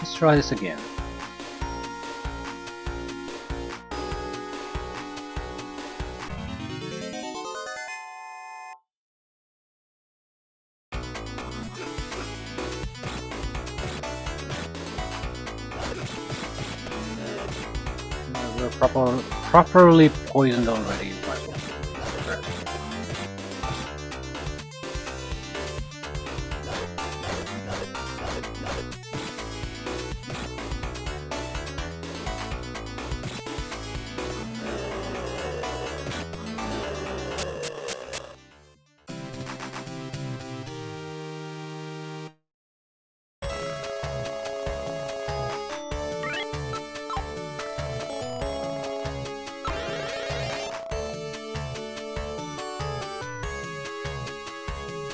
Let's try this again. We're properly poisoned already.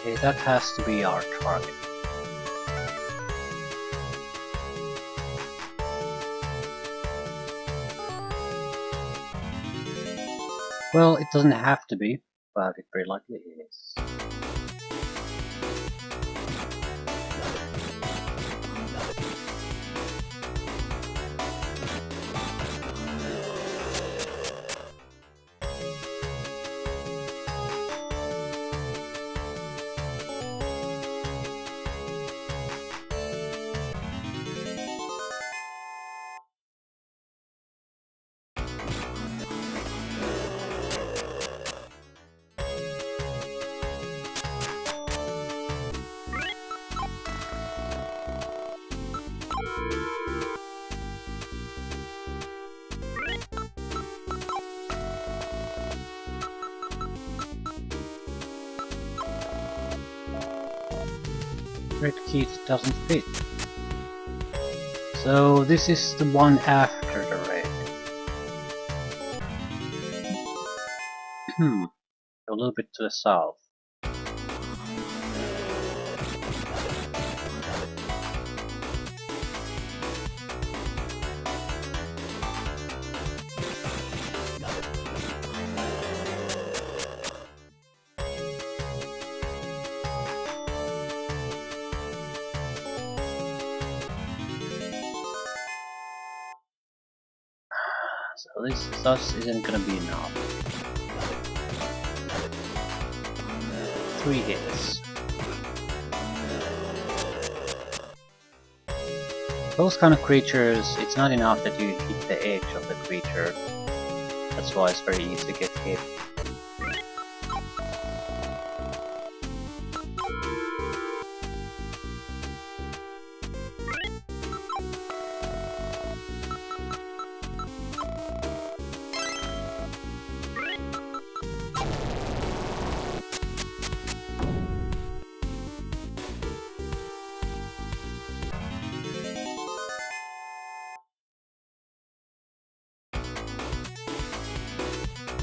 Okay, that has to be our target. Well, it doesn't have to be, but it very likely is. Red key doesn't fit. So this is the one after the red. A little bit to the south. So this thus isn't gonna be enough. 3 hits. Those kind of creatures, it's not enough that you hit the edge of the creature. That's why it's very easy to get hit.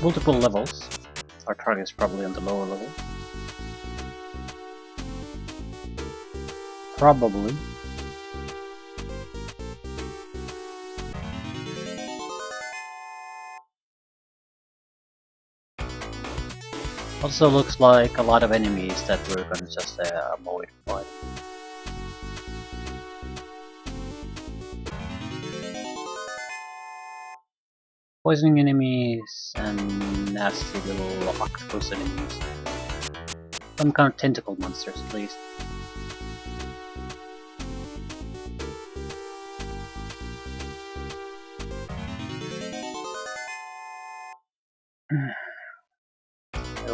Multiple levels. Our target is probably on the lower level. Probably. Also looks like a lot of enemies that we're gonna just avoid fighting. Poisoning enemies and nasty little octopus enemies. Some kind of tentacle monsters at least.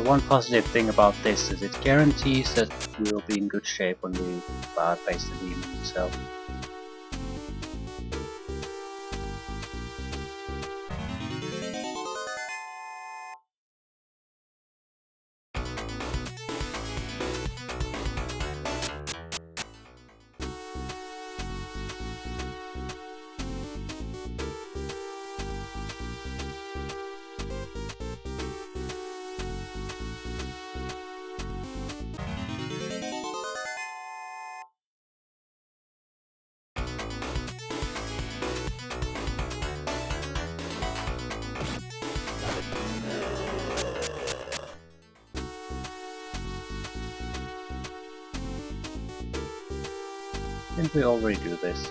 One positive thing about this is it guarantees that we will be in good shape when we face the demon itself. I think we already do this.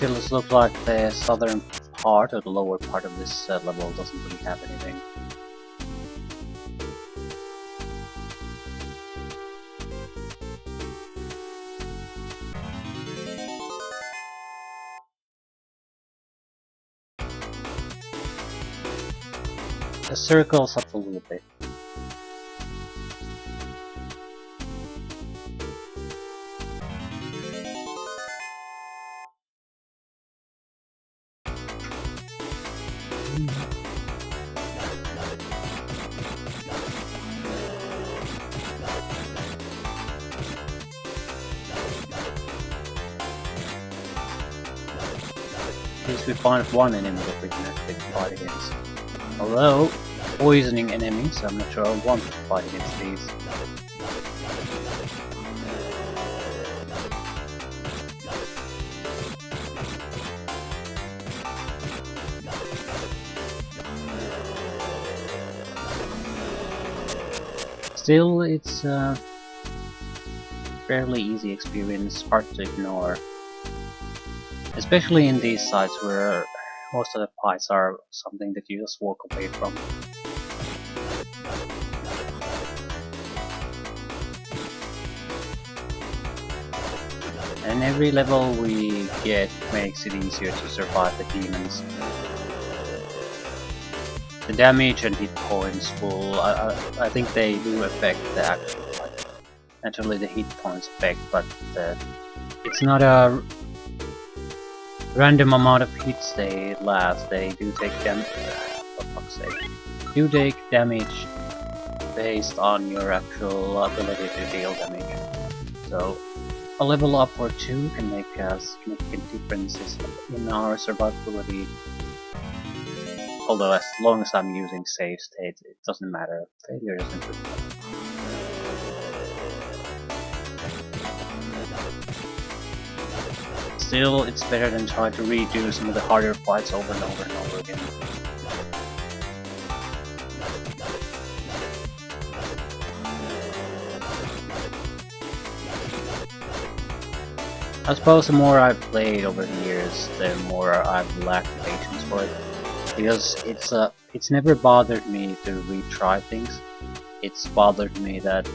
Still, it looks like the southern part or the lower part of this level doesn't really have anything. The circles up a little bit. At least we find one enemy that we can actually fight against. Although, poisoning enemies, I'm not sure I want to fight against these. Still, it's a fairly easy experience, hard to ignore. Especially in these sites where most of the fights are something that you just walk away from. And every level we get makes it easier to survive the demons. The damage and hit points will, I think they do affect the actual fight. Naturally the hit points affect, but it's not a random amount of hits they last. They do take damage. For fuck's sake. Do take damage based on your actual ability to deal damage. So a level up or two can make significant differences in our survivability. Although as long as I'm using save states, it doesn't matter. Failure isn't good. Still, it's better than trying to redo some of the harder fights over and over and over again. I suppose the more I've played over the years, the more I've lacked patience for it. Because it's never bothered me to retry things. It's bothered me that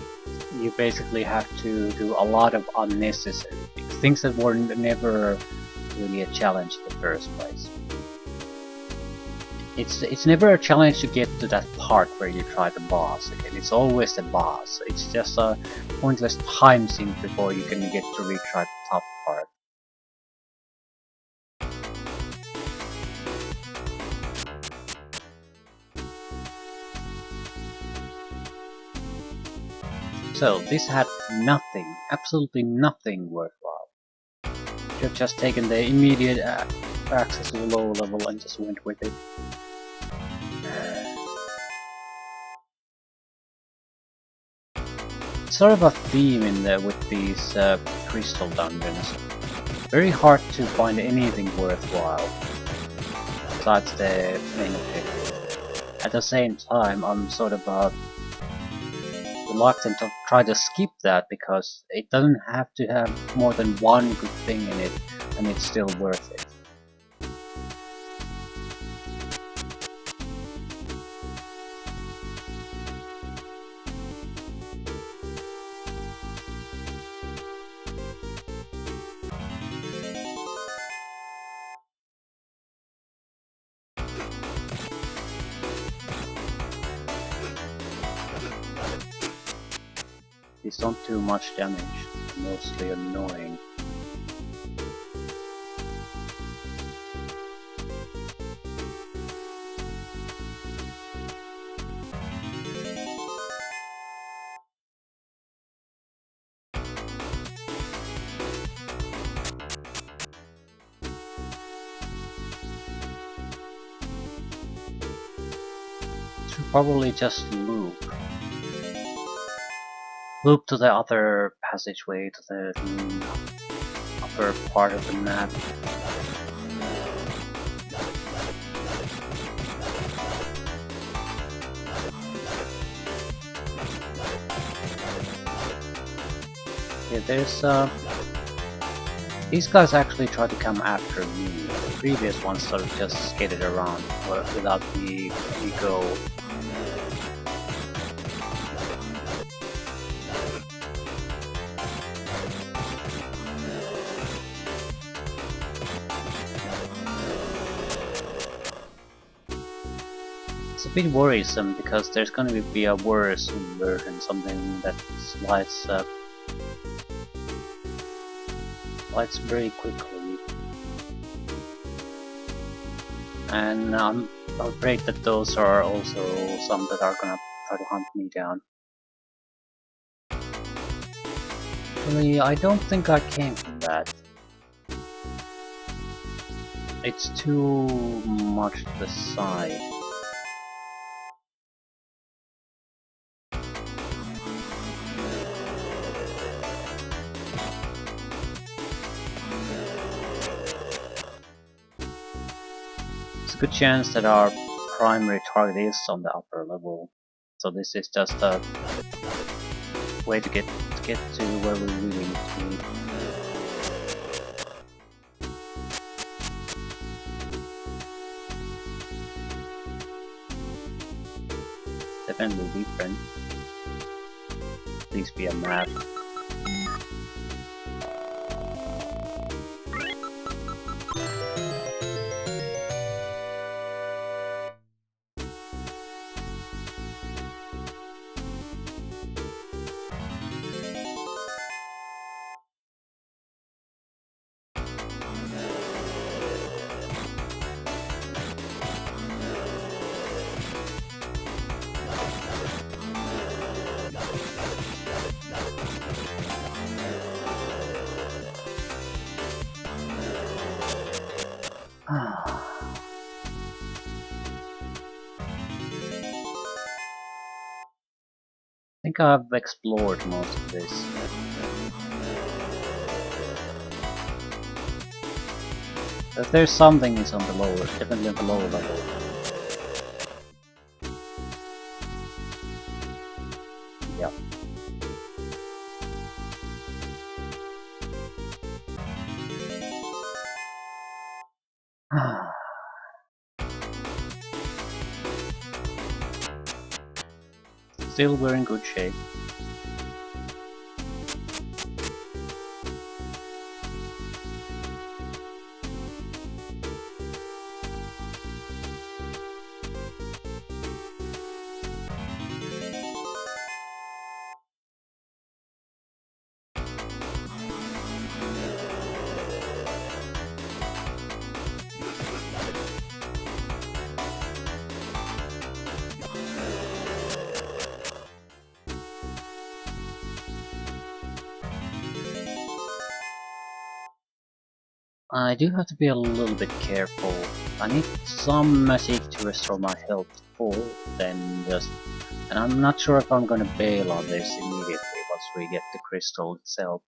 you basically have to do a lot of unnecessary things that were never really a challenge in the first place. It's never a challenge to get to that part where you try the boss again. It's always the boss. It's just a pointless time sink before you can get to retry the top part. So this had nothing, absolutely nothing worthwhile. Should have just taken the immediate access to the lower level and just went with it. It's sort of a theme in there with these crystal dungeons. Very hard to find anything worthwhile besides the main objective. At the same time, I'm sort of reluctant to try to skip that because it doesn't have to have more than one good thing in it and it's still worth it. These don't do much damage, they're mostly annoying. Should probably just loop. Loop to the other passageway, to the upper part of the map. Yeah, there's These guys actually tried to come after me. The previous ones sort of just skated around without me go. It's a bit worrisome because there's gonna be a worse version, something that lights very quickly, and I'm afraid that those are also some that are gonna try to hunt me down. Actually, I don't think I came from that. It's too much to the side. It's a good chance that our primary target is on the upper level, so this is just a way to get to where we really need to be. Definitely different. Please be a map. I think I've explored most of this. If there's something, it's on the lower, definitely on the lower level. Yeah. Still, we're in good shape. I do have to be a little bit careful. I need some magic to restore my health full, and I'm not sure if I'm gonna bail on this immediately once we get the crystal itself.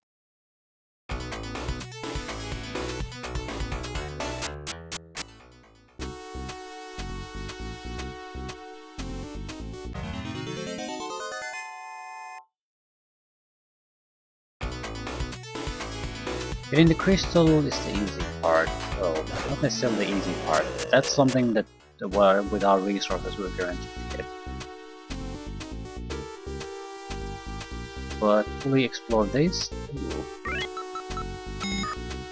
Getting the crystal is the easy part. Well, not necessarily the easy part. That's something that with our resources we're guaranteed to get. But fully explore this. Ooh.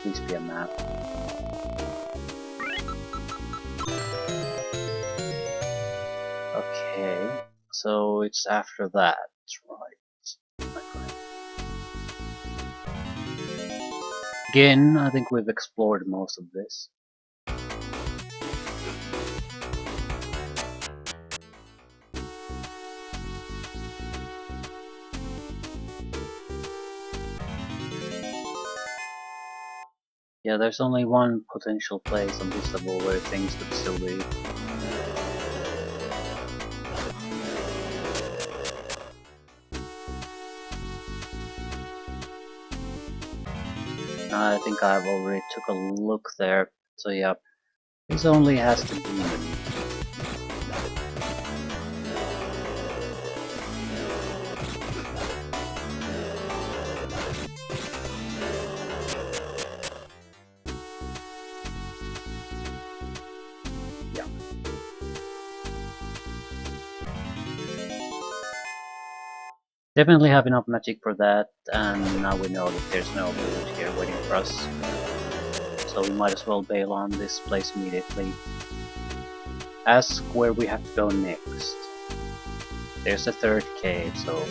Please be a map. Okay, so it's after that, right? Again, I think we've explored most of this. Yeah, there's only one potential place on this level where things could still be. I think I've already took a look there, so yeah, this only has to be. Definitely have enough magic for that, and now we know that there's no loot here waiting for us. So we might as well bail on this place immediately. Ask where we have to go next. There's the third cave, so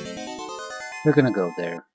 we're gonna go there.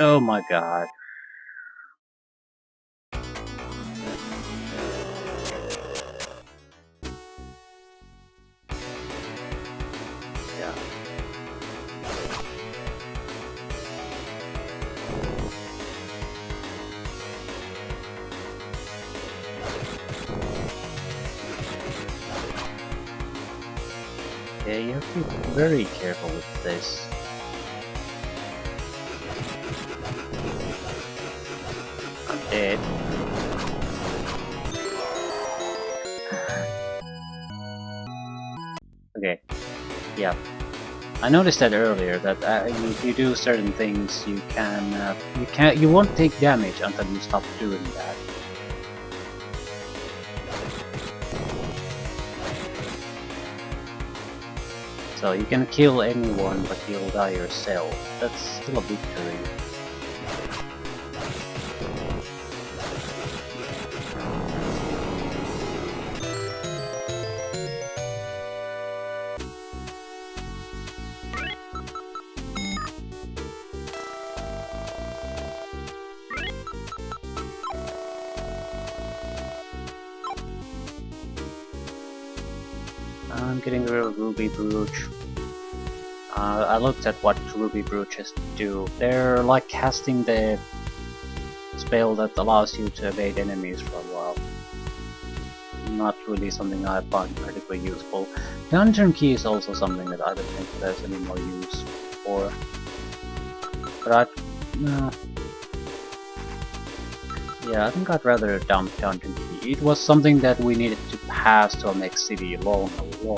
Oh my god. Yeah. Yeah, you have to be very careful with this. I'm dead. Okay. Yeah. I noticed that earlier that if you do certain things, you won't take damage until you stop doing that. So you can kill anyone, but you'll die yourself. That's still a victory. I'm getting rid of Ruby Brooch. I looked at what Ruby Brooches do. They're like casting the spell that allows you to evade enemies for a while. Not really something I find particularly useful. Dungeon Key is also something that I don't think there's any more use for. But yeah, I think I'd rather dump Dungeon Key. It was something that we needed to pass to a next city long ago.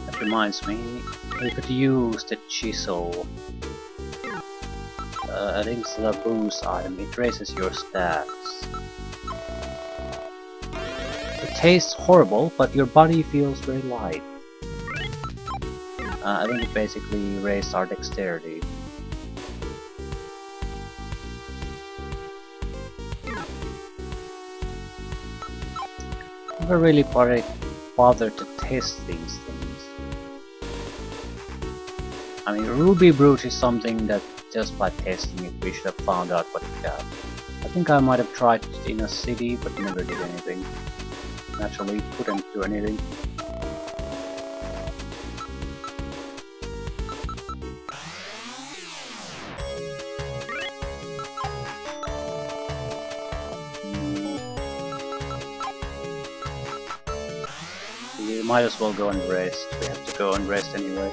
That reminds me, we could use the chisel. I think it's a boost item, it raises your stats. It tastes horrible, but your body feels very light. I think it basically raised our dexterity. Never really bothered to test these things. I mean, Ruby Brooch is something that just by testing it we should have found out what it got. I think I might have tried it in a city, but never did anything. Naturally, couldn't do anything. We might as well go and rest. We have to go and rest anyway.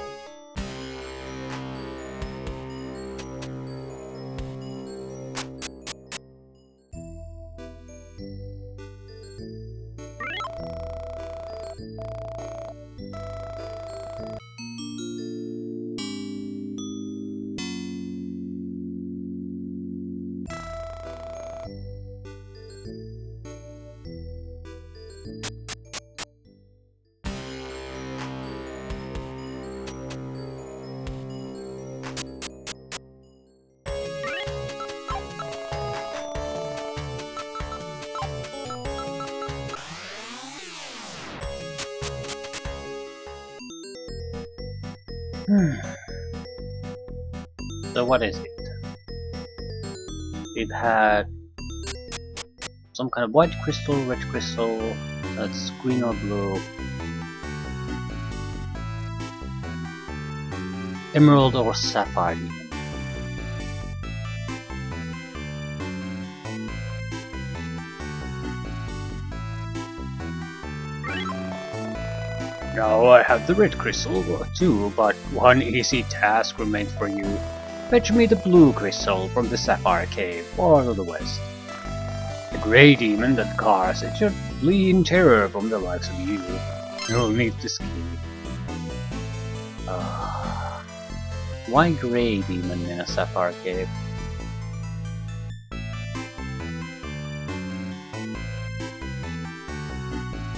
So what is it? it had some kind of white crystal, red crystal, that's green or blue, emerald or sapphire demon. Now I have the red crystal too, but one easy task remains for you. Fetch me the blue crystal from the sapphire cave, far to the west. The grey demon that guards it should flee in terror from the likes of you. You'll need this key. Why grey demon in a sapphire cave?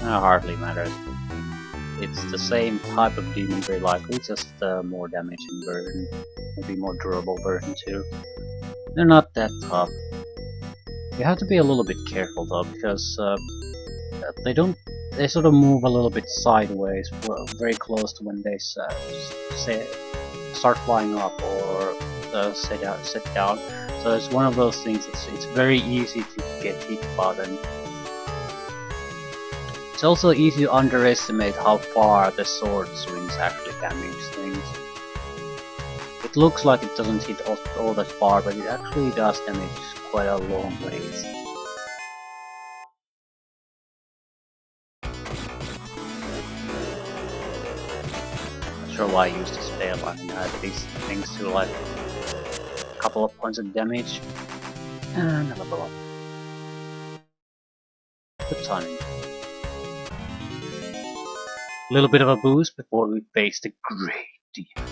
Hardly matters. It's the same type of demon very likely, just a more damaging version. Maybe more durable version too. They're not that tough. You have to be a little bit careful though, because they sort of move a little bit sideways, very close to when they start flying up or sit down. So it's one of those things. It's very easy to get hit by them. It's also easy to underestimate how far the sword swings actually damage things. It looks like it doesn't hit all that far, but it actually does damage quite a long ways. Not sure why I used this spell. I mean, I had these things to like a couple of points of damage and a level up. Good timing. A little bit of a boost before we face the great demon.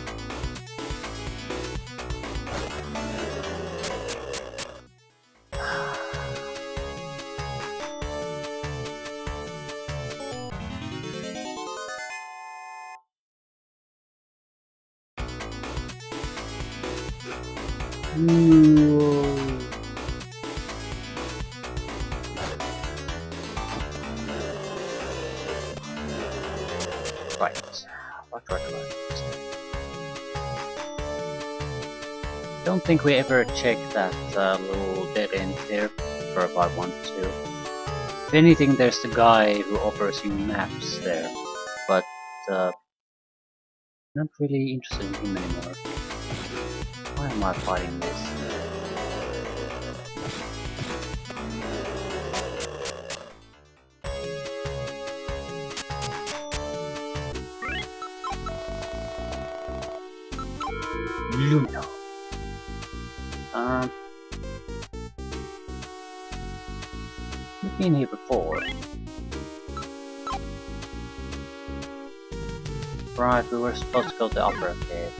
Right. What do I do? Don't think we ever checked that little dead end there for about 1 to 2. If anything, there's the guy who offers you maps there, but not really interested in him anymore. Why am I fighting this? Luna. We've been here before. Right, we were supposed to go to the upper cave.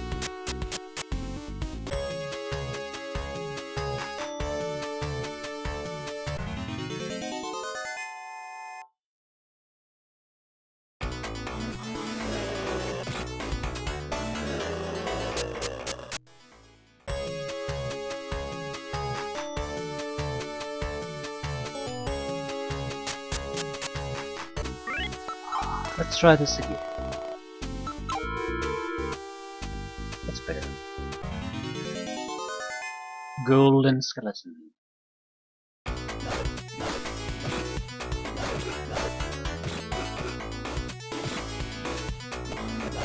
Let's try this again. That's better. Golden skeleton.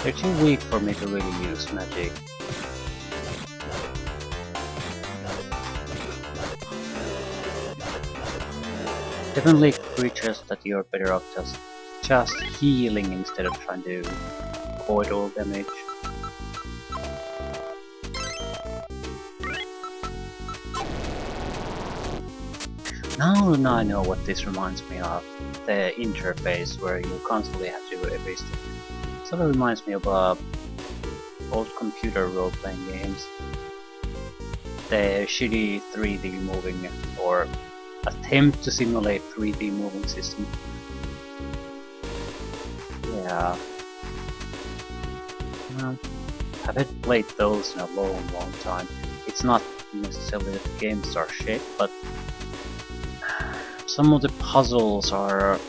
They're too weak for me to really use magic. Definitely creatures that you're better off just healing instead of trying to avoid all damage. Now I know what this reminds me of. The interface where you constantly have to do everything. Sort of reminds me of old computer role-playing games. The shitty 3D moving or attempt to simulate 3D moving system. Yeah. Haven't played those in a long time. It's not necessarily that the games are shit, but some of the puzzles are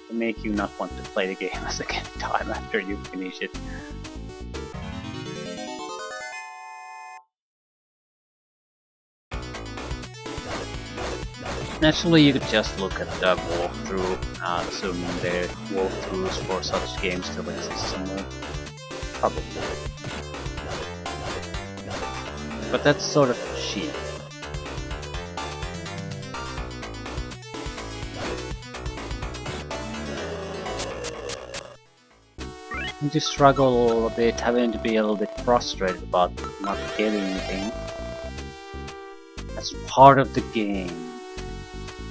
they make you not want to play the game a second time after you finish it. Naturally, you could just look at the walkthrough, assuming their walkthroughs for such games still exist somewhere. Probably. But that's sort of cheap. And you struggle a bit, having to be a little bit frustrated about not getting anything. That's part of the game.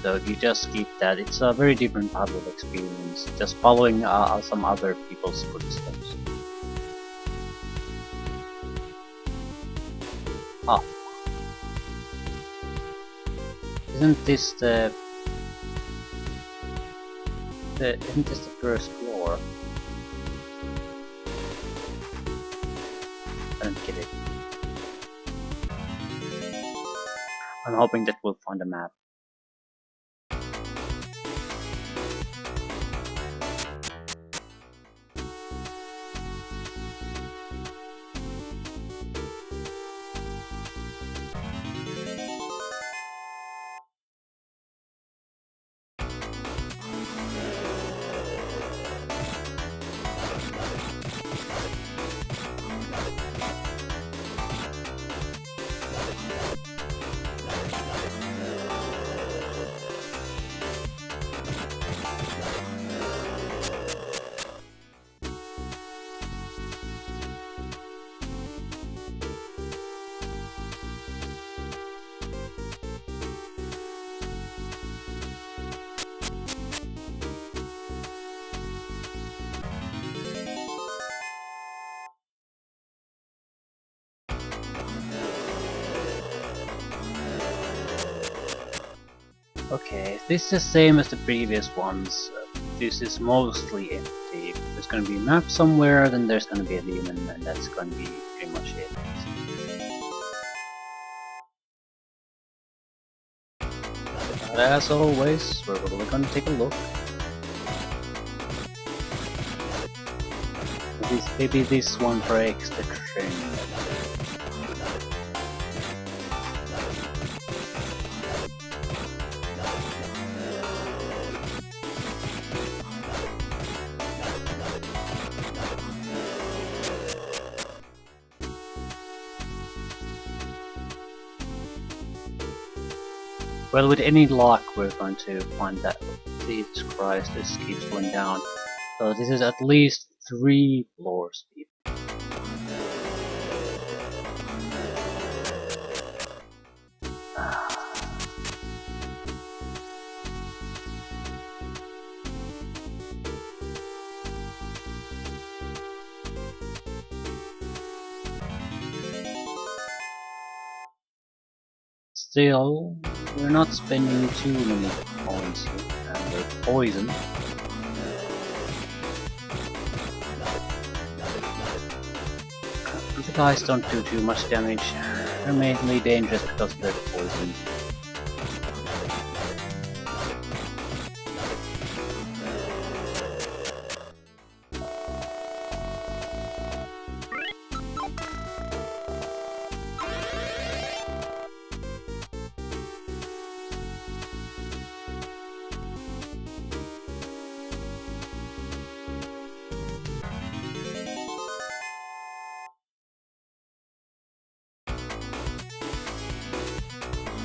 So if you just skip that, it's a very different puzzle experience, just following some other people's footsteps. Ah. Isn't this isn't this the first floor? I don't get it. I'm hoping that we'll find a map. Okay, this is the same as the previous ones. This is mostly empty. There's gonna be a map somewhere, then there's gonna be a demon, and that's gonna be pretty much it. But as always, we're gonna take a look. Maybe this one breaks the trend. Well, with any luck, we're going to find that. Jesus Christ, this keeps going down. So this is at least 3 floors deep. Still, we're not spending too many coins here, and they're poison. The guys don't do too much damage. They're mainly dangerous because they're poison.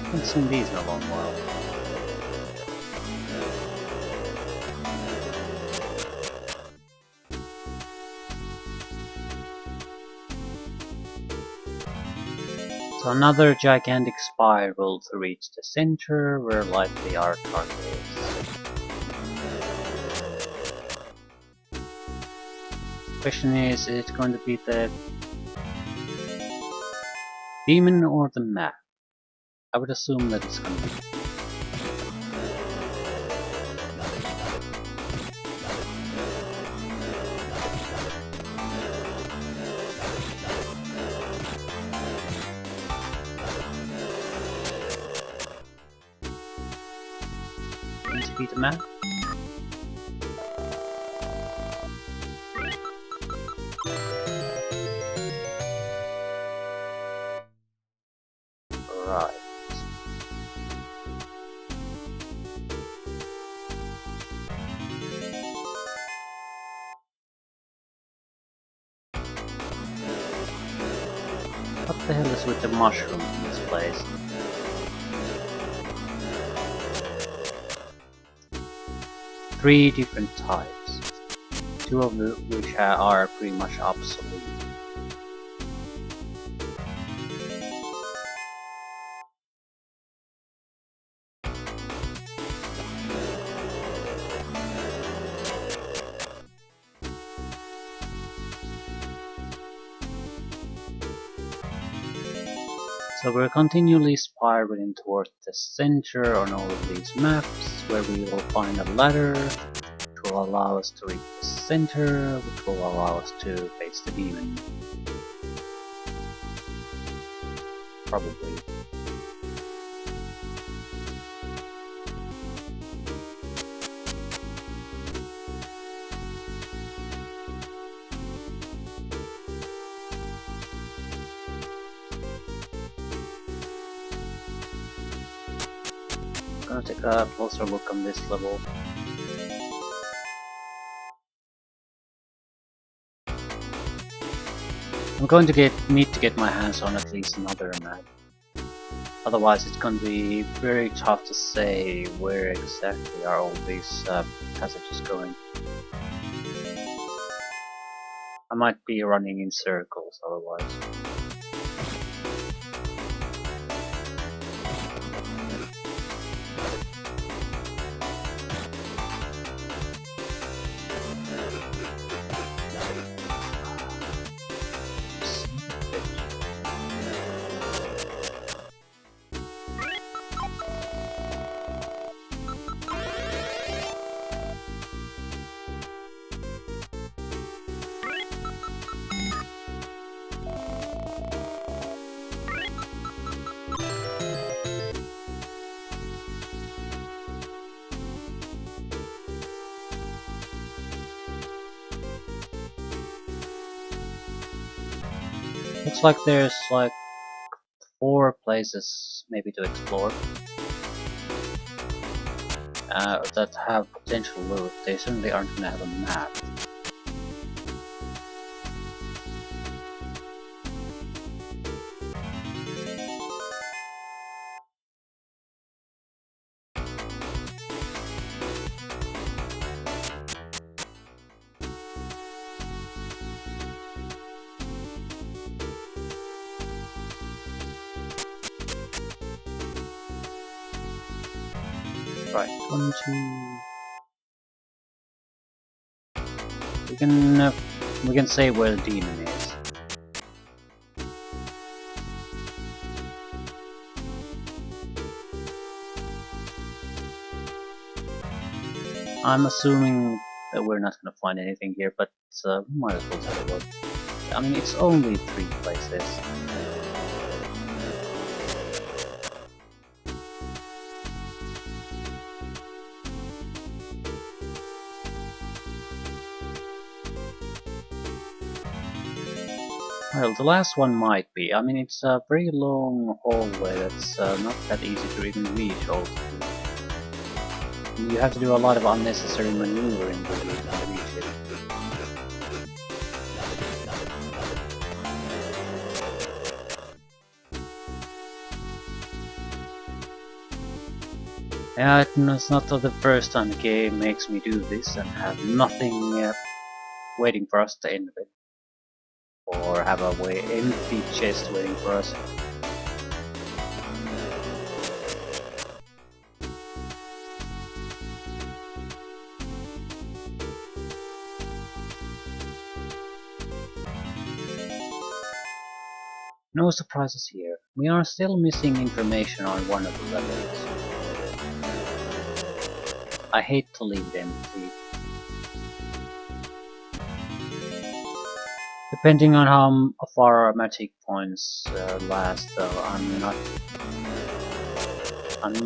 I haven't seen these in a long while. So another gigantic spiral to reach the center, where likely our target is. Question is it going to be the demon or the map? I would assume that it's going to be. Going to be the map? Right. the hell is with the mushrooms in this place? Three different types, two of which are pretty much obsolete. So we're continually spiraling towards the center on all of these maps, where we will find a ladder which will allow us to reach the center, which will allow us to face the demon. Probably. Gonna take a closer look on this level. I'm going to need to get my hands on at least another map. Otherwise it's going to be very tough to say where exactly are all these passages going. I might be running in circles otherwise. Looks like there's like 4 places maybe to explore that have potential loot. They certainly aren't gonna have a map. Right, 1, 2. We can say where the demon is. I'm assuming that we're not gonna find anything here, but we might as well take a look. I mean, it's only 3 places. Well, the last one might be. I mean, it's a very long hallway that's not that easy to even reach also. You have to do a lot of unnecessary maneuvering to reach it. Yeah, it's not the first time the game makes me do this and have nothing waiting for us at the end of it. Or have a empty chest waiting for us. No surprises here. We are still missing information on one of the levels. I hate to leave it empty. Depending on how far our magic points last, though, I'm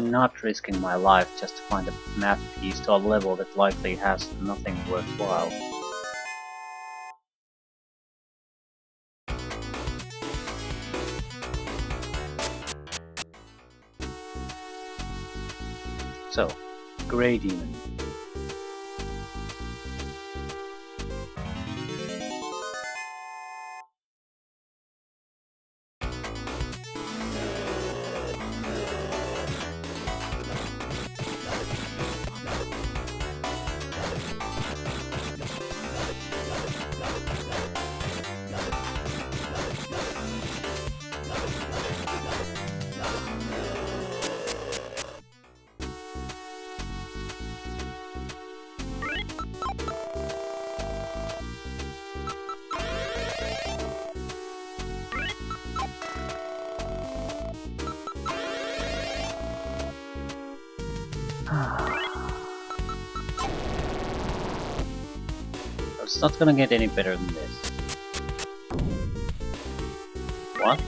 not risking my life just to find a map piece to a level that likely has nothing worthwhile. So, Grey Demon. It's not gonna get any better than this. What?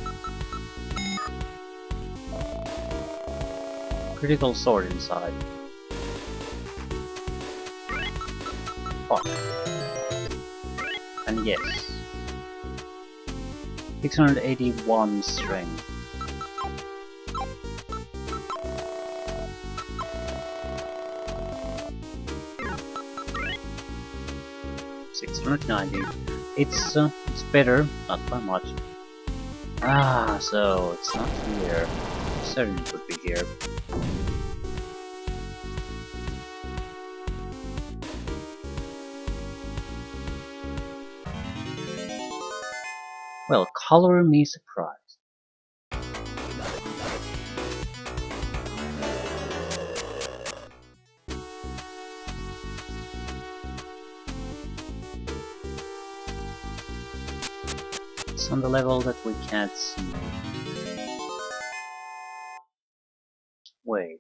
Critical sword inside. Fuck. And yes. 681 strength. It's better, not by much. Ah, so it's not here. I'm certain it would be here. Well, color me surprised. It's on the level that we can't see. Wait.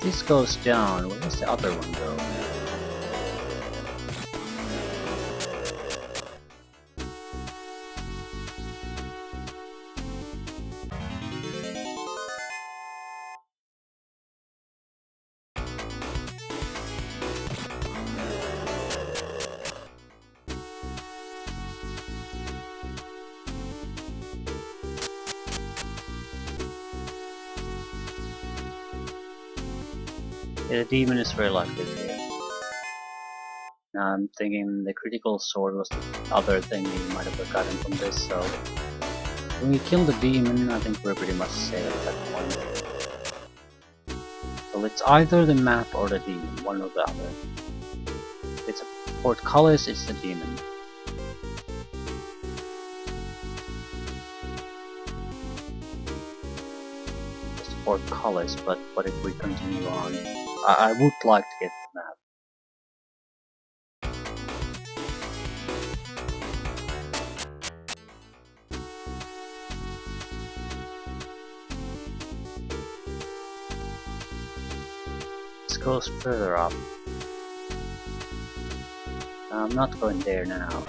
This goes down. Where does the other one go? Yeah, the demon is very likely here. Now I'm thinking the critical sword was the other thing we might have gotten from this, so when we kill the demon, I think we're pretty much safe at that point. So it's either the map or the demon, one or the other. If it's a portcullis, it's the demon. It's a portcullis, but what if we continue on? I would like to get the map. This goes further up. I'm not going there now.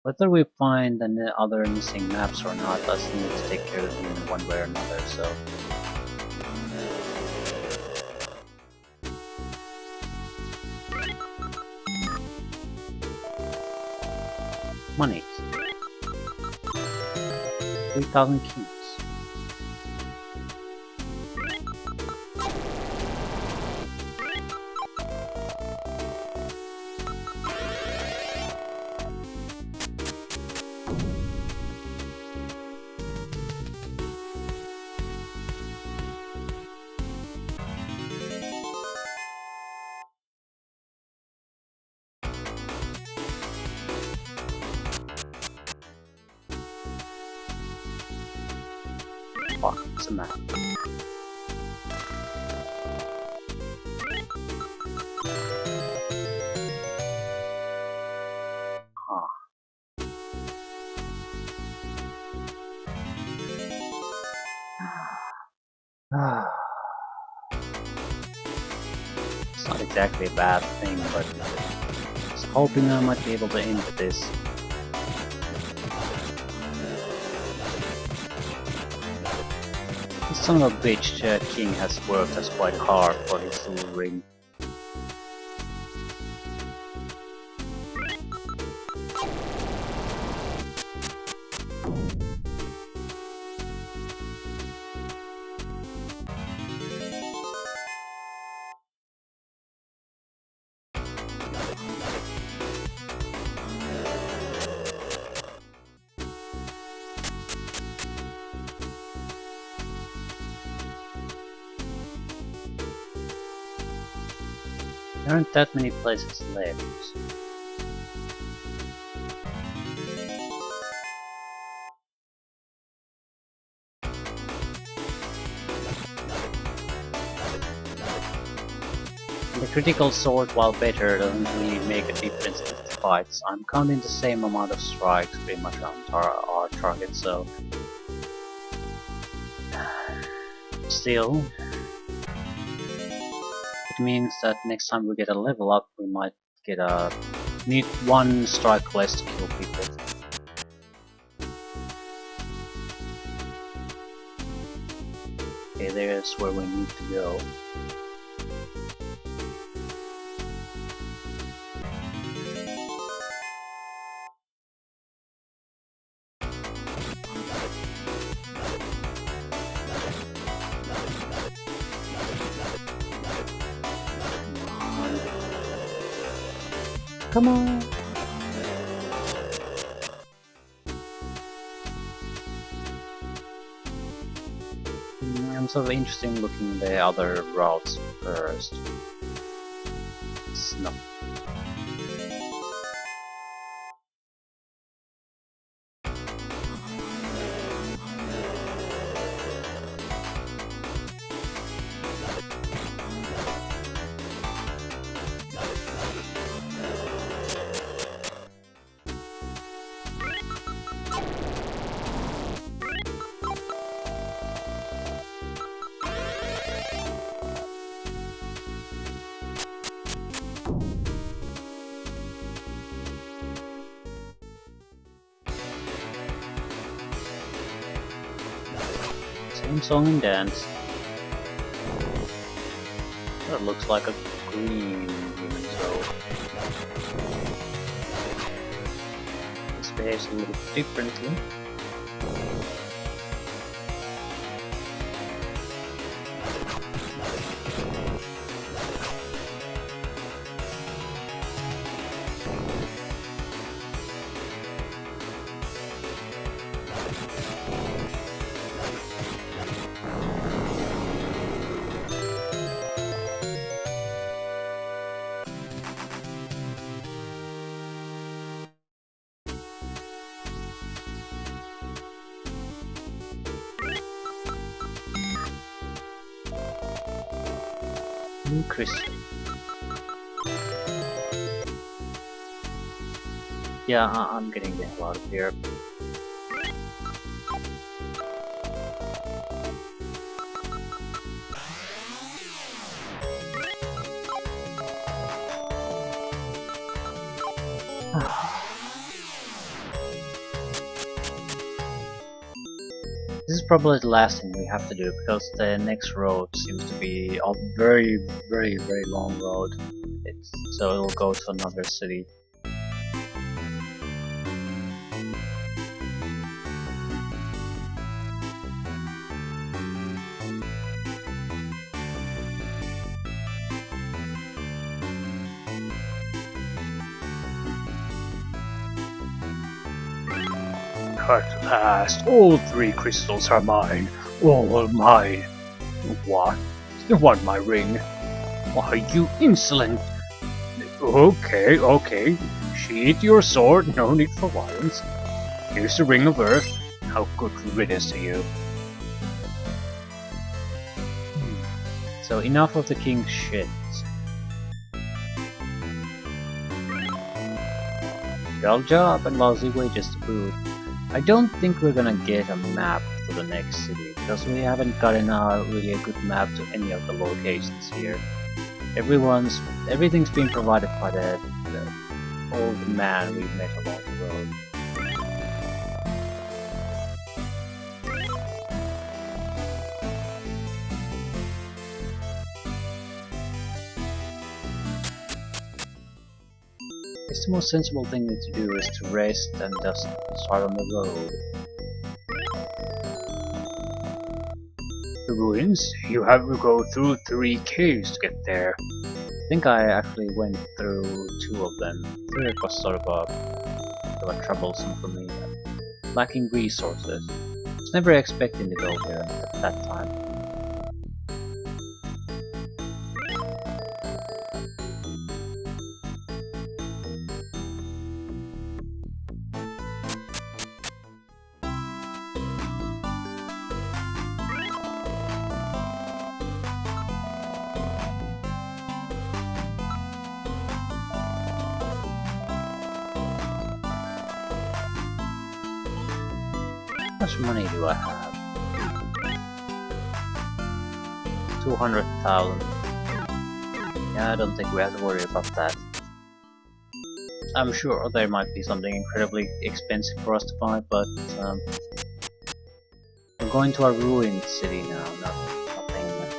Whether we find the other missing maps or not, us need to take care of them in one way or another, so... Money. 3,000 keys. Fuck, it's a map. It's not exactly a bad thing, but I was hoping I might be able to end this. This son of a bitch king has worked us quite hard for his little ring. There aren't that many places left. The critical sword, while better, doesn't really make a difference in the fights. I'm counting the same amount of strikes pretty much on our target, so... Still... It means that next time we get a level up, we might get a need one strike less to kill people. Okay, there's where we need to go. Come on! I'm sort of interested in looking the other routes first. It's not. Same song and dance. That looks like a green human soul. This behaves a little differently. Crystal. Yeah, I'm getting the hell out of here. This is probably the last thing we have to do, because the next road seems to be a very long road. So it'll go to another city. At last, all 3 crystals are mine. All mine. What? You want my ring? Why, you insolent! Okay. Sheath your sword, no need for violence. Here's the Ring of Earth. How good riddance to you. So enough of the king's shit. Dull job and lousy wages to boot. I don't think we're gonna get a map to the next city, because we haven't gotten really a good map to any of the locations here. Everything's been provided by the old man we met along the road. It's the most sensible thing to do is to rest and just start on the road. The ruins? You have to go through 3 caves to get there. I think I actually went through 2 of them. 3rd was sort of a troublesome for me. Lacking resources. I was never expecting to go there at that time. How much money do I have? 200,000. Yeah, I don't think we have to worry about that. I'm sure there might be something incredibly expensive for us to buy, but we're going to a ruined city now,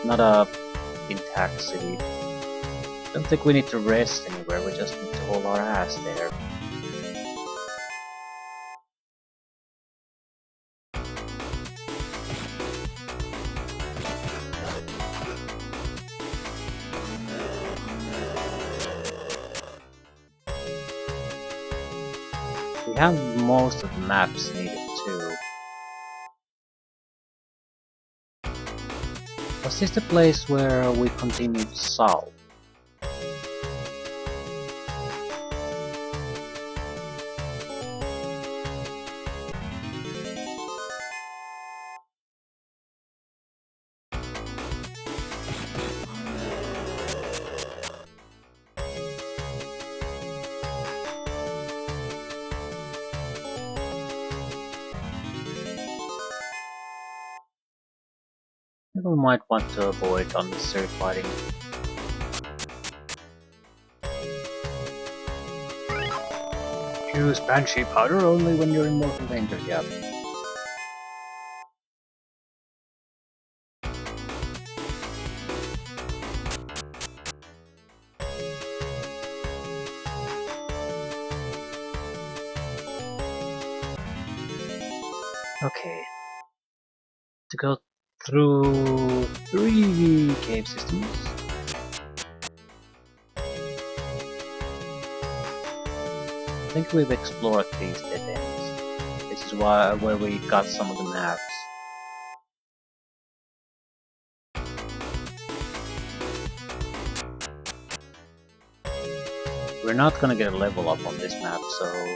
not a intact city. Don't think we need to rest anywhere, we just need to hold our ass there. We have most of the maps needed too. Was this the place where we continued south? We might want to avoid unnecessary fighting. Use Banshee powder only when you're in mortal danger, yeah. Okay. To go through 3 cave systems. I think we've explored these dead ends. This is where we got some of the maps. We're not gonna get a level up on this map, so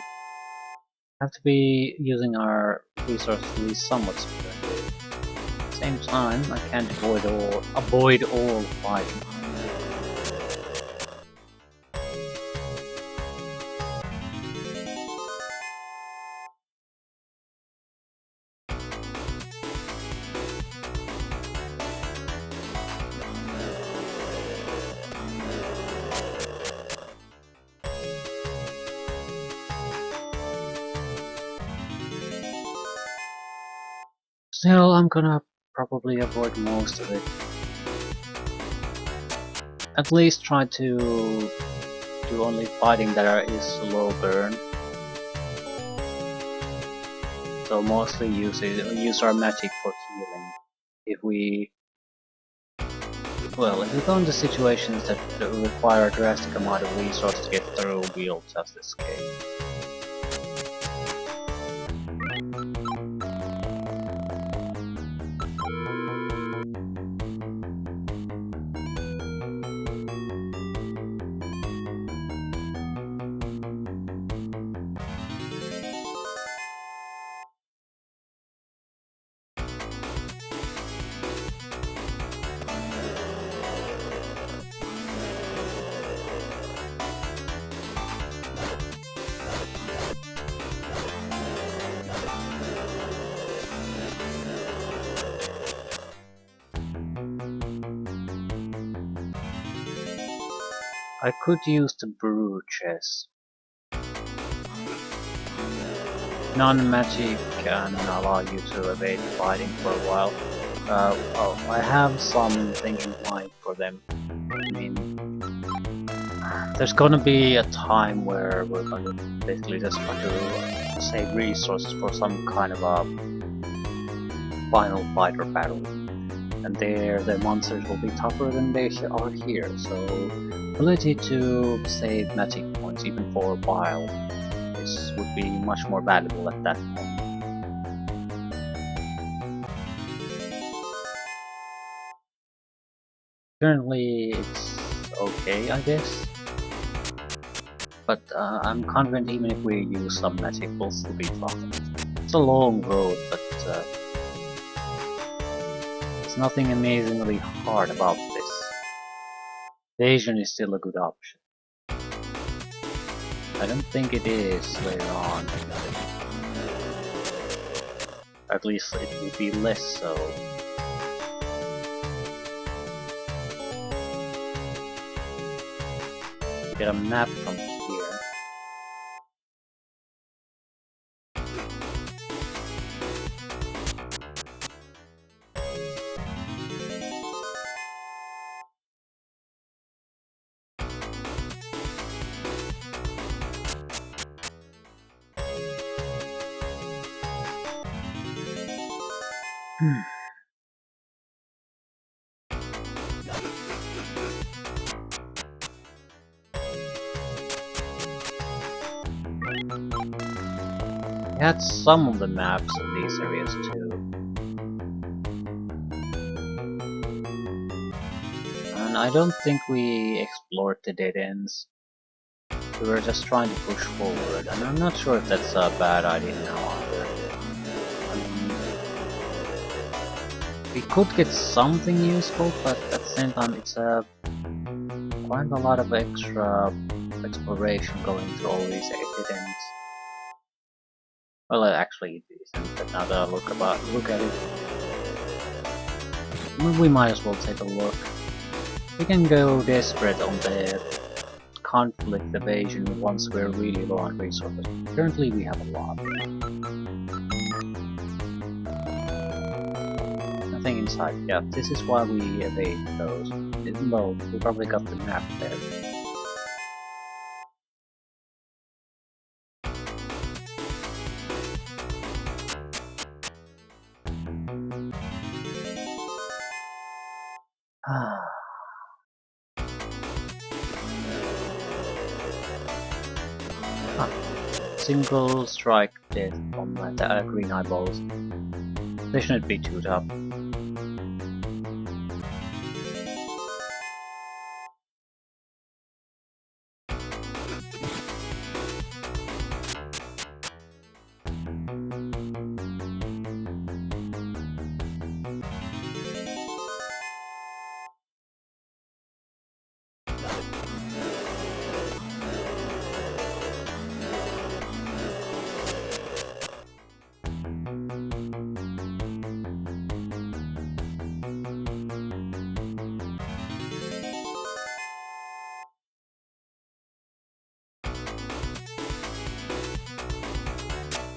have to be using our resources at least somewhat sparingly. At the same time, I can't avoid all fighting. Still, I'm gonna probably avoid most of it. At least try to do only fighting that is low burn. So mostly use our magic for healing. If we go into situations that require a drastic amount of resources to get through, we'll just escape. I could use the brew chest. Non-magic can allow you to evade fighting for a while. I have something in mind for them. I mean, there's gonna be a time where we're gonna basically just want to save resources for some kind of a final fight or battle. And there, the monsters will be tougher than they are here, so ability to save magic points even for a while, this would be much more valuable at that point. Currently it's okay, I guess, but I'm confident even if we use some magic we'll still be fine. It's a long road, but there's nothing amazingly hard about this. Evasion is still a good option. I don't think it is later on. At least it will be less so. get a map from here. We had some of the maps in these areas too. And I don't think we explored the dead ends. We were just trying to push forward, and I'm not sure if that's a bad idea now either. We could get something useful, but at the same time it's quite a lot of extra exploration going through all these dead ends. Well, actually it isn't, but now that I look at it, we might as well take a look. We can go desperate on the conflict evasion once we're really low on resources. Currently we have a lot. Nothing inside. Yeah, this is why we evade those. Even though we probably got the map there. Single strike death on the green eyeballs. They shouldn't be too tough.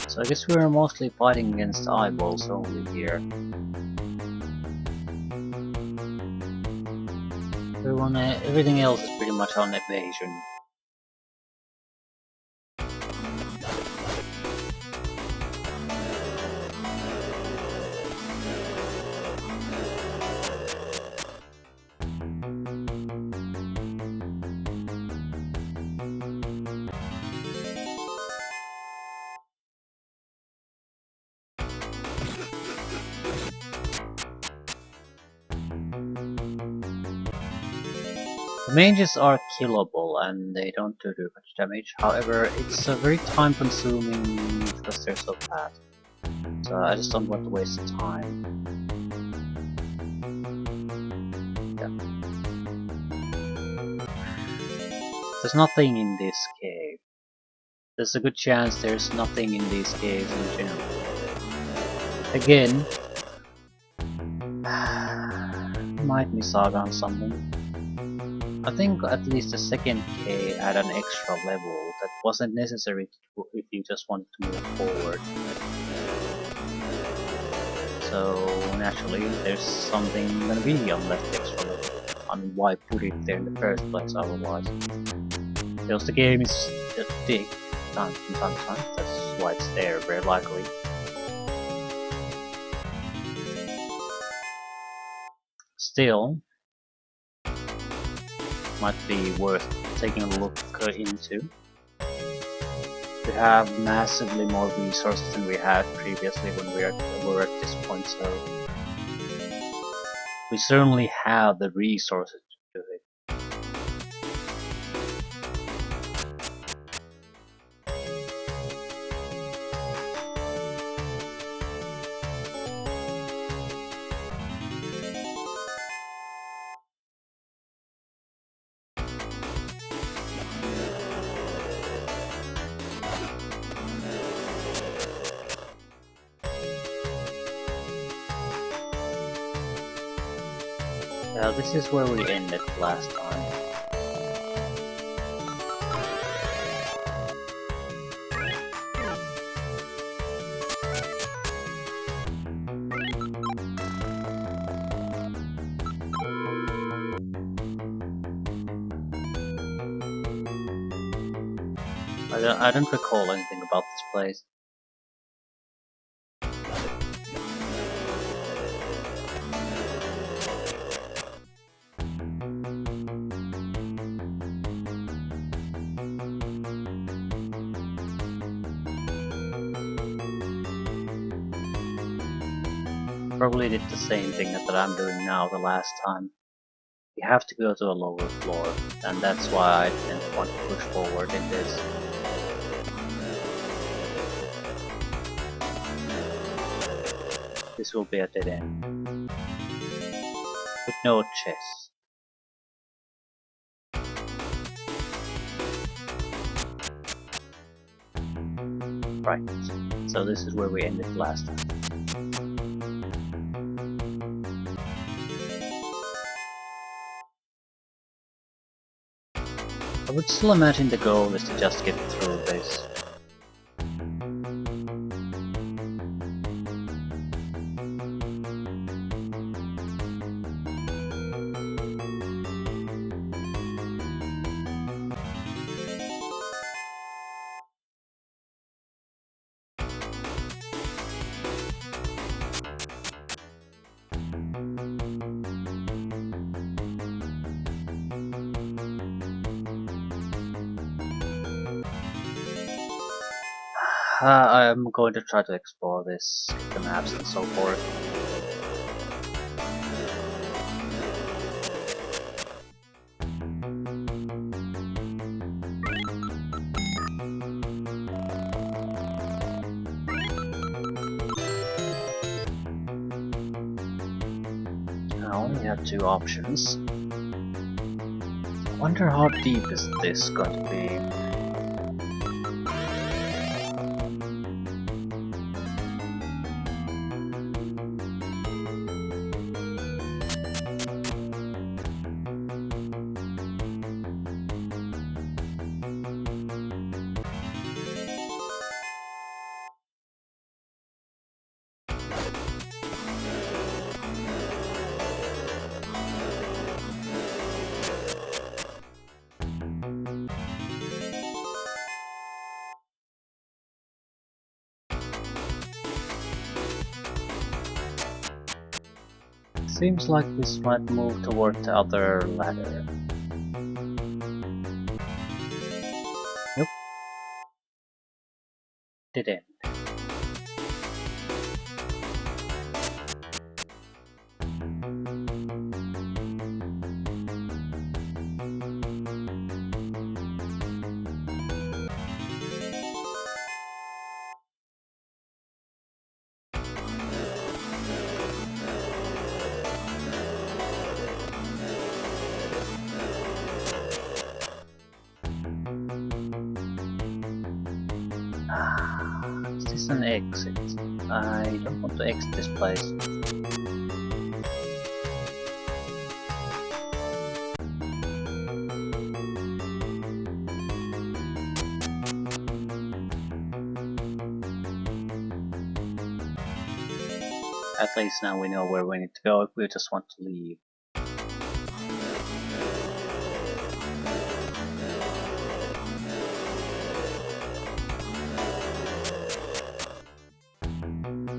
So I guess we were mostly fighting against eyeballs only here. Everything else is pretty much on evasion. The mages are killable and they don't do too much damage, however it's very time consuming because they're so fast. So I just don't want to waste time. Yeah. There's nothing in this cave. There's a good chance there's nothing in these caves in general. Again, might miss out on something. I think at least the second cave had an extra level that wasn't necessary if you just wanted to move forward. So naturally there's something gonna be on that extra level. I mean, why put it there in the first place otherwise? Because the game is just big from time to time, that's why it's there very likely. Still, might be worth taking a look into. We have massively more resources than we had previously when we were at this point, so we certainly have the resources to do it. This is where we ended last time. I don't recall anything about this place. Probably did the same thing that I'm doing now the last time. You have to go to a lower floor, and that's why I didn't want to push forward in this. This will be a dead end. With no chest. Right, so this is where we ended last time. I would still imagine the goal is to just get through this. I'm going to try to explore this, get the maps and so forth. I only have two options. I wonder how deep is this going to be. Seems like this might move toward the other ladder. Nope. Didn't. Is this an exit? I don't want to exit this place. At least now we know where we need to go if we just want to leave.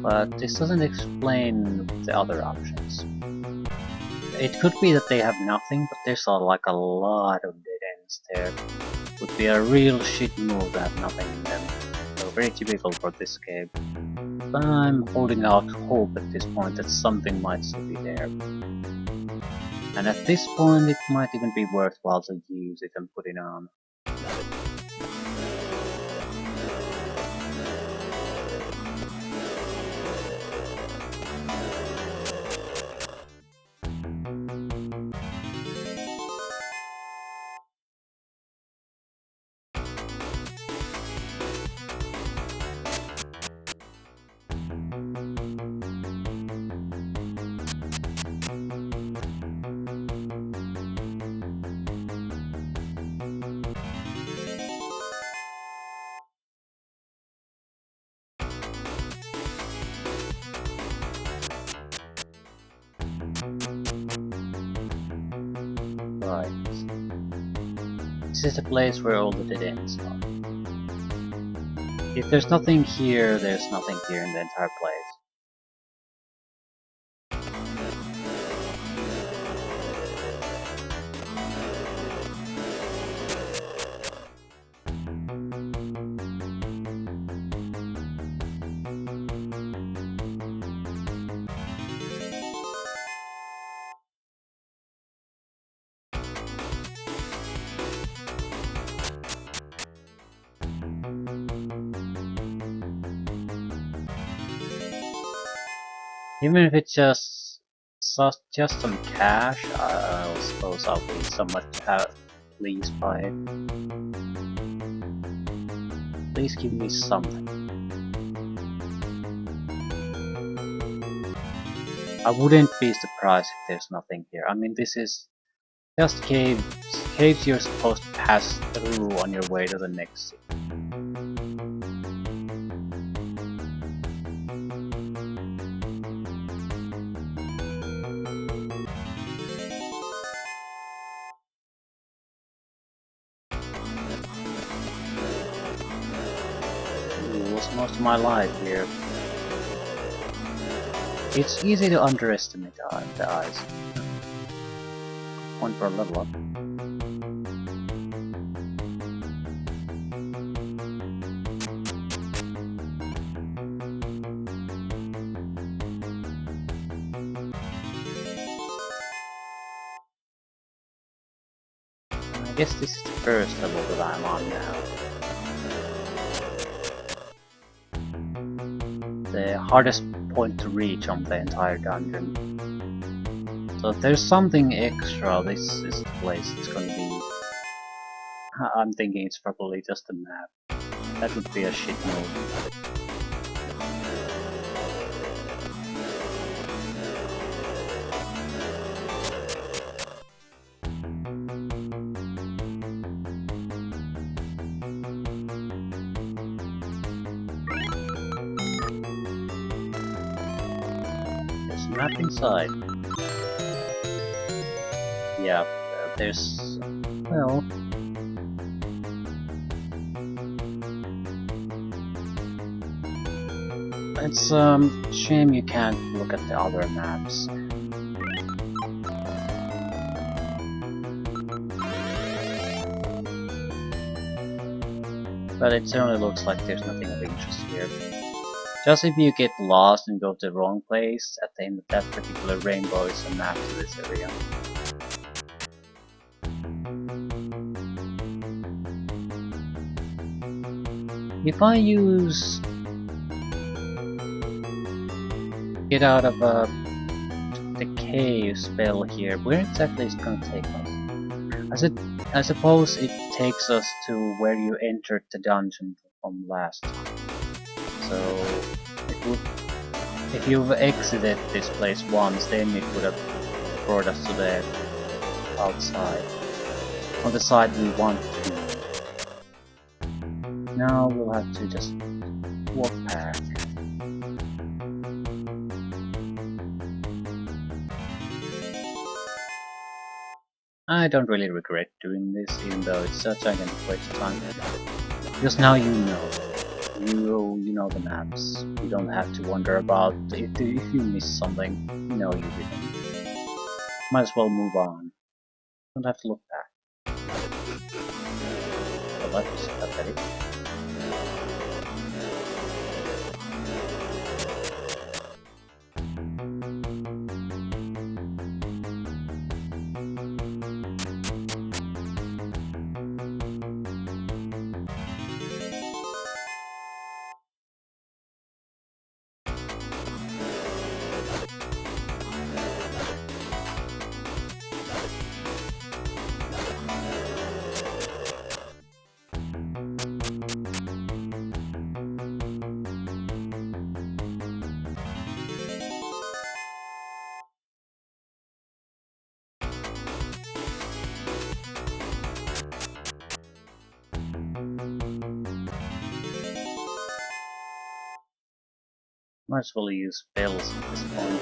But this doesn't explain the other options. It could be that they have nothing, but there's like a lot of dead ends there. Would be a real shit move to have nothing in them. So very typical for this game. But I'm holding out hope at this point that something might still be there. And at this point it might even be worthwhile to use it and put it on. Right. This is the place where all the dead ends are. If there's nothing here, there's nothing here in the entire place. Even if it's just some cash, I suppose I'll be somewhat pleased by it. Please give me something. I wouldn't be surprised if there's nothing here. I mean, this is just caves. Caves you're supposed to pass through on your way to the next city. Was most of my life here. It's easy to underestimate the eyes. One for a level up. I guess this is the first level that I'm on now. The hardest point to reach on the entire dungeon. So if there's something extra, this is the place it's gonna be. I'm thinking it's probably just a map. That would be a shit move. There's a map inside. Yeah, there's... well... it's a shame you can't look at the other maps. But it certainly looks like there's nothing of interest here. Just if you get lost and go to the wrong place, at the end of that particular rainbow is a map to this area. If I use get out of the cave spell here, where exactly is it going to take us? I suppose it takes us to where you entered the dungeon from last time. So it would, if you've exited this place once, then it would have brought us to the outside, on the side we want to. Now we'll have to just walk back. I don't really regret doing this, even though it's such a waste of time. Because now you know. You know the maps. You don't have to wonder about if you miss something. You know you didn't. Might as well move on. Don't have to look back. Well, that was pathetic. Might as well use spells at this point.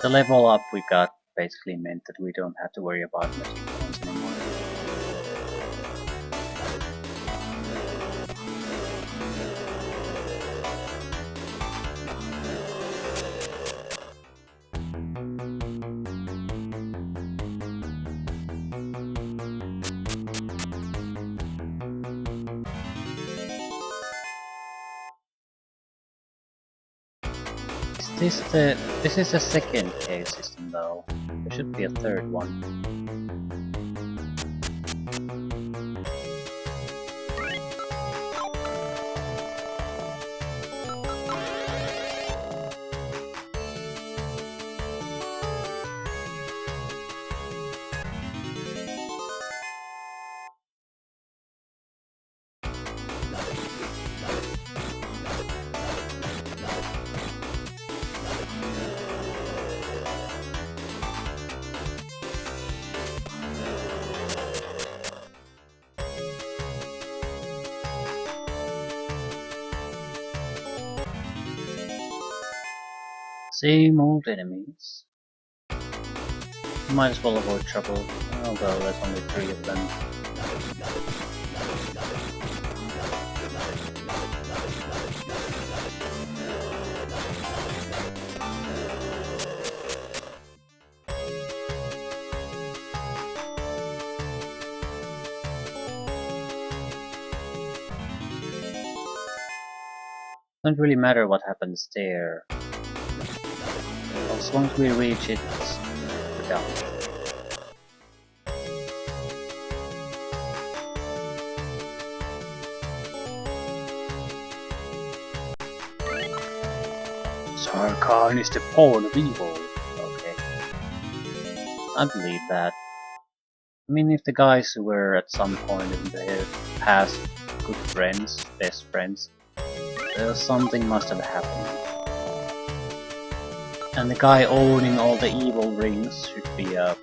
The level up we got basically meant that we don't have to worry about magic points anymore. This is the second cave system though. There should be a third one. Same old enemies. Might as well avoid trouble, although there's only 3 of them. Doesn't really matter what happens there. As long as we reach it, we're done. Sarkhan is the pawn of evil. Okay. I believe that. I mean, if the guys who were at some point in the past good friends, best friends, something must have happened. And the guy owning all the evil rings should be a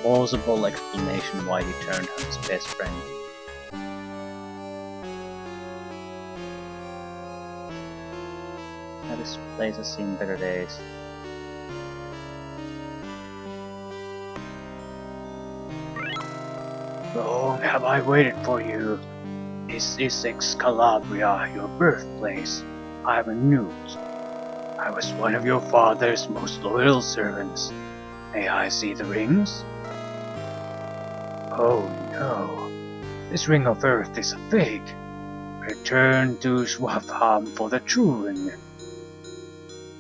plausible explanation why he turned on his best friend. Now this place has seen better days. Long have I waited for you. This is Calabria, your birthplace. I am a newt. I was one of your father's most loyal servants. May I see the rings? Oh no. This ring of earth is a fake. Return to Schwafham for the true ring.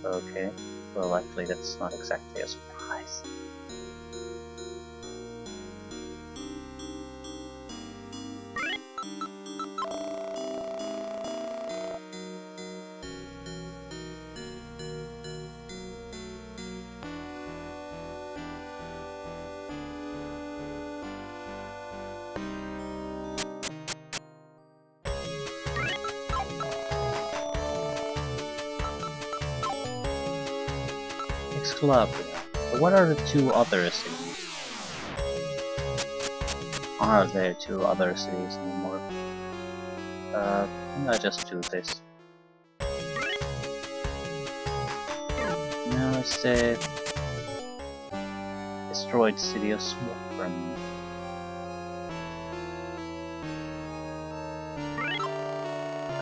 Okay, well actually that's not exactly a surprise. Club. But what are the 2 other cities? Are there 2 other cities anymore? Can I just do this? No, it's the destroyed city of Sword.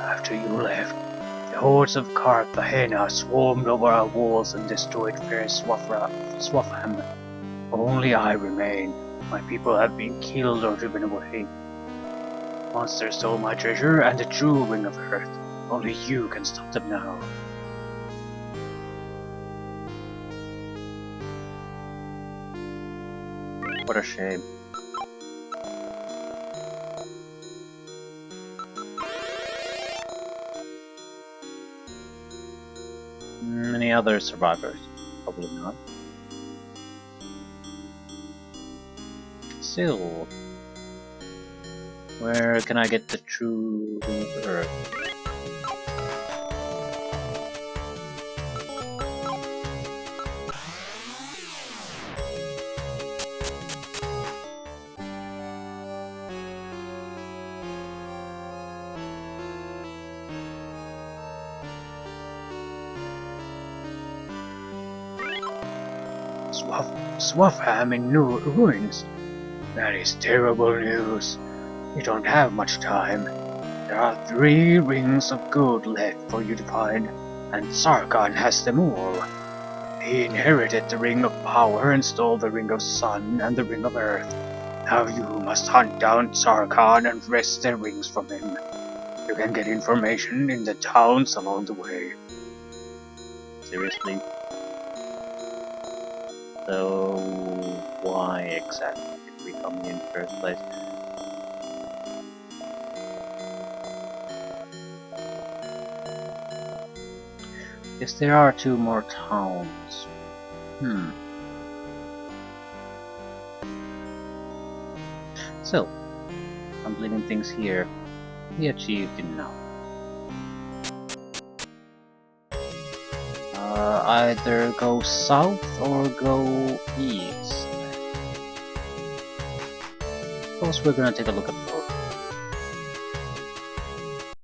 After you left, the hordes of Carthagena swarmed over our walls and destroyed fair Swafham. Only I remain. My people have been killed or driven away. Monsters stole my treasure and the true ring of earth. Only you can stop them now. What a shame. Any other survivors? Probably not. Still, where can I get the true ring of earth? Swaffham in new ruins. That is terrible news. You don't have much time. There are 3 rings of gold left for you to find, and Sargon has them all. He inherited the Ring of Power and stole the Ring of Sun and the Ring of Earth. Now you must hunt down Sargon and wrest the rings from him. You can get information in the towns along the way. Seriously? So why exactly did we come here in the first place? Yes, there are 2 more towns. So, completing things here, we achieved enough. Either go south or go east. Of course, we're gonna take a look at